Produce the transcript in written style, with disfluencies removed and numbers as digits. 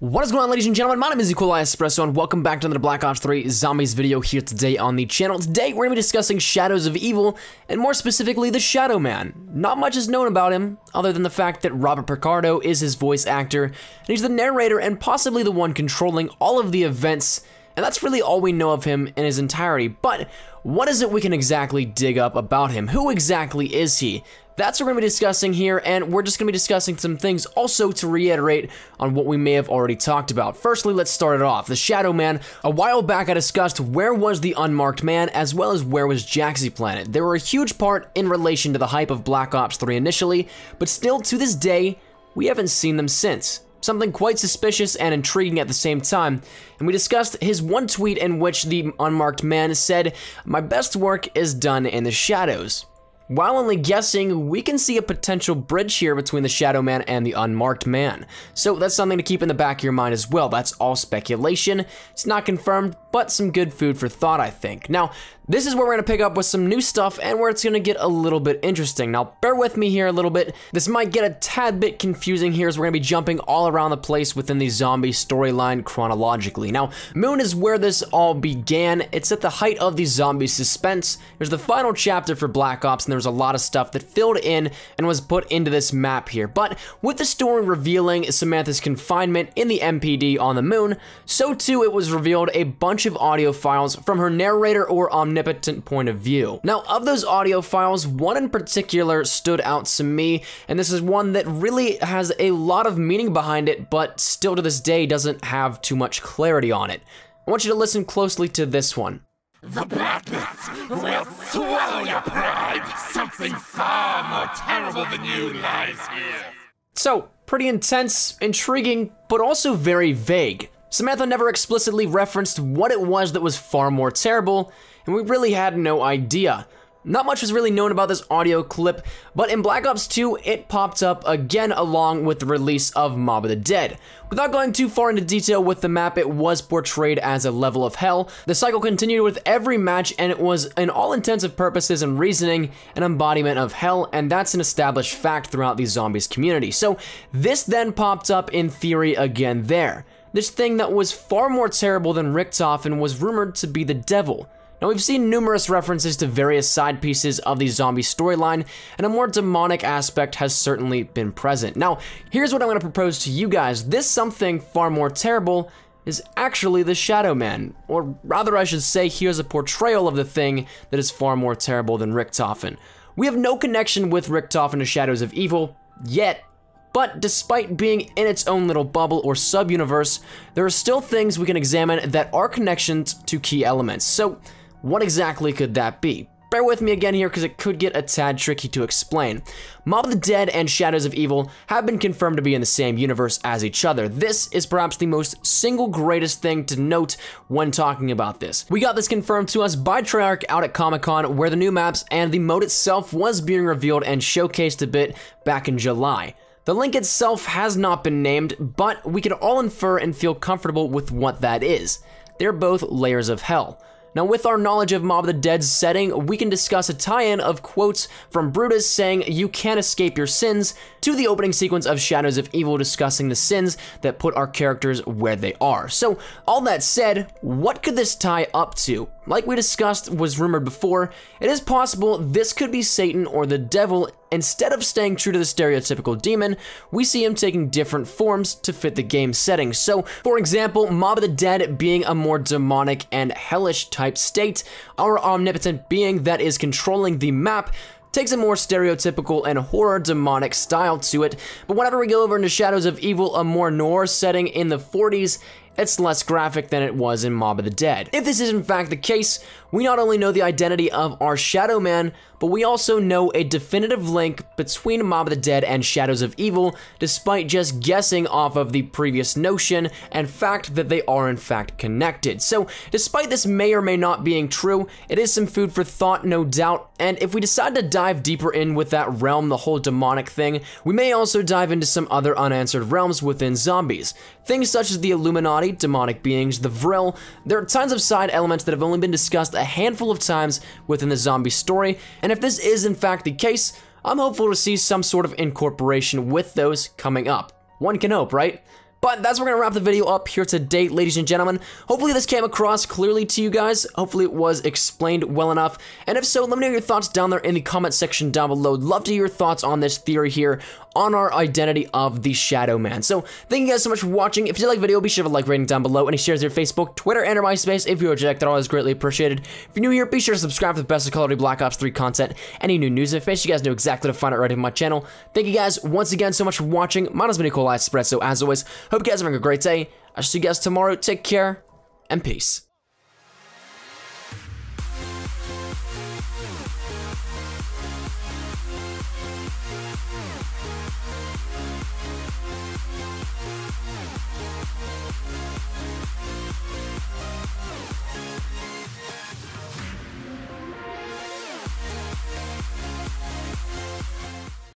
What is going on, ladies and gentlemen? My name is Equali Espresso, and welcome back to another Black Ops 3 Zombies video here today on the channel. Today, we're going to be discussing Shadows of Evil, and more specifically, the Shadow Man. Not much is known about him, other than the fact that Robert Picardo is his voice actor, and he's the narrator and possibly the one controlling all of the events, and that's really all we know of him in his entirety. But what is it we can exactly dig up about him? Who exactly is he? That's what we're going to be discussing here, and we're just going to be discussing some things also to reiterate on what we may have already talked about. Firstly, let's start it off. The Shadow Man. A while back I discussed where was the Unmarked Man, as well as where was Jaxi Planet. They were a huge part in relation to the hype of Black Ops 3 initially, but still to this day, we haven't seen them since. Something quite suspicious and intriguing at the same time, and we discussed his one tweet in which the Unmarked Man said, "My best work is done in the shadows." While only guessing, we can see a potential bridge here between the Shadow Man and the Unmarked Man. So that's something to keep in the back of your mind as well. That's all speculation. It's not confirmed, but some good food for thought, I think. Now, this is where we're going to pick up with some new stuff and where it's going to get a little bit interesting. Now, bear with me here a little bit. This might get a tad bit confusing here as we're going to be jumping all around the place within the zombie storyline chronologically. Now, Moon is where this all began. It's at the height of the zombie suspense. There's the final chapter for Black Ops, and there was a lot of stuff that filled in and was put into this map here. But with the story revealing Samantha's confinement in the MPD on the Moon, so too it was revealed a bunch of audio files from her narrator or omnipotent point of view. Now, of those audio files, one in particular stood out to me, and this is one that really has a lot of meaning behind it, but still to this day doesn't have too much clarity on it. I want you to listen closely to this one. The blackness will swallow your pride. Something far more terrible than you lies here. So, pretty intense, intriguing, but also very vague. Samantha never explicitly referenced what it was that was far more terrible, and we really had no idea. Not much was really known about this audio clip, but in Black Ops 2, it popped up again along with the release of Mob of the Dead. Without going too far into detail with the map, it was portrayed as a level of hell. The cycle continued with every match, and it was, in all intensive purposes and reasoning, an embodiment of hell, and that's an established fact throughout the zombies community. So this then popped up in theory again there. This thing that was far more terrible than Richtofen was rumored to be the devil. Now, we've seen numerous references to various side pieces of the zombie storyline, and a more demonic aspect has certainly been present. Now, here's what I'm going to propose to you guys. This something far more terrible is actually the Shadow Man, or rather I should say here's a portrayal of the thing that is far more terrible than Richtofen. We have no connection with Richtofen to Shadows of Evil yet, but despite being in its own little bubble or sub-universe, there are still things we can examine that are connections to key elements. So, what exactly could that be? Bear with me again here because it could get a tad tricky to explain. Mob of the Dead and Shadows of Evil have been confirmed to be in the same universe as each other. This is perhaps the most single greatest thing to note when talking about this. We got this confirmed to us by Treyarch out at Comic-Con, where the new maps and the mode itself was being revealed and showcased a bit back in July. The link itself has not been named, but we can all infer and feel comfortable with what that is. They're both layers of hell. Now, with our knowledge of Mob of the Dead's setting, we can discuss a tie-in of quotes from Brutus saying, "You can't escape your sins," to the opening sequence of Shadows of Evil discussing the sins that put our characters where they are. So, all that said, what could this tie up to? Like we discussed was rumored before, it is possible this could be Satan or the devil. Instead of staying true to the stereotypical demon, we see him taking different forms to fit the game setting. So, for example, Mob of the Dead being a more demonic and hellish type state, our omnipotent being that is controlling the map takes a more stereotypical and horror demonic style to it. But whenever we go over into Shadows of Evil, a more noir setting in the 40s, it's less graphic than it was in Mob of the Dead. If this is in fact the case, we not only know the identity of our Shadow Man, but we also know a definitive link between Mob of the Dead and Shadows of Evil, despite just guessing off of the previous notion and fact that they are in fact connected. So, despite this may or may not being true, it is some food for thought, no doubt, and if we decide to dive deeper in with that realm, the whole demonic thing, we may also dive into some other unanswered realms within zombies. Things such as the Illuminati, demonic beings, the Vril. There are tons of side elements that have only been discussed a handful of times within the zombie story, and if this is in fact the case, I'm hopeful to see some sort of incorporation with those coming up. One can hope, right? But that's where we're gonna wrap the video up here today, ladies and gentlemen. Hopefully this came across clearly to you guys. Hopefully it was explained well enough. And if so, let me know your thoughts down there in the comment section down below. Love to hear your thoughts on this theory here on our identity of the Shadow Man. So thank you guys so much for watching. If you did like the video, be sure to like, rating down below. Any shares to your Facebook, Twitter, and or MySpace if you reject, they're always greatly appreciated. If you're new here, be sure to subscribe for the best of Call of Duty Black Ops 3 content. Any new news information, you guys know exactly how to find it right on my channel. Thank you guys once again so much for watching. Mine has been a cool live spread, so as always, hope you guys are having a great day. I'll see you guys tomorrow. Take care, and peace.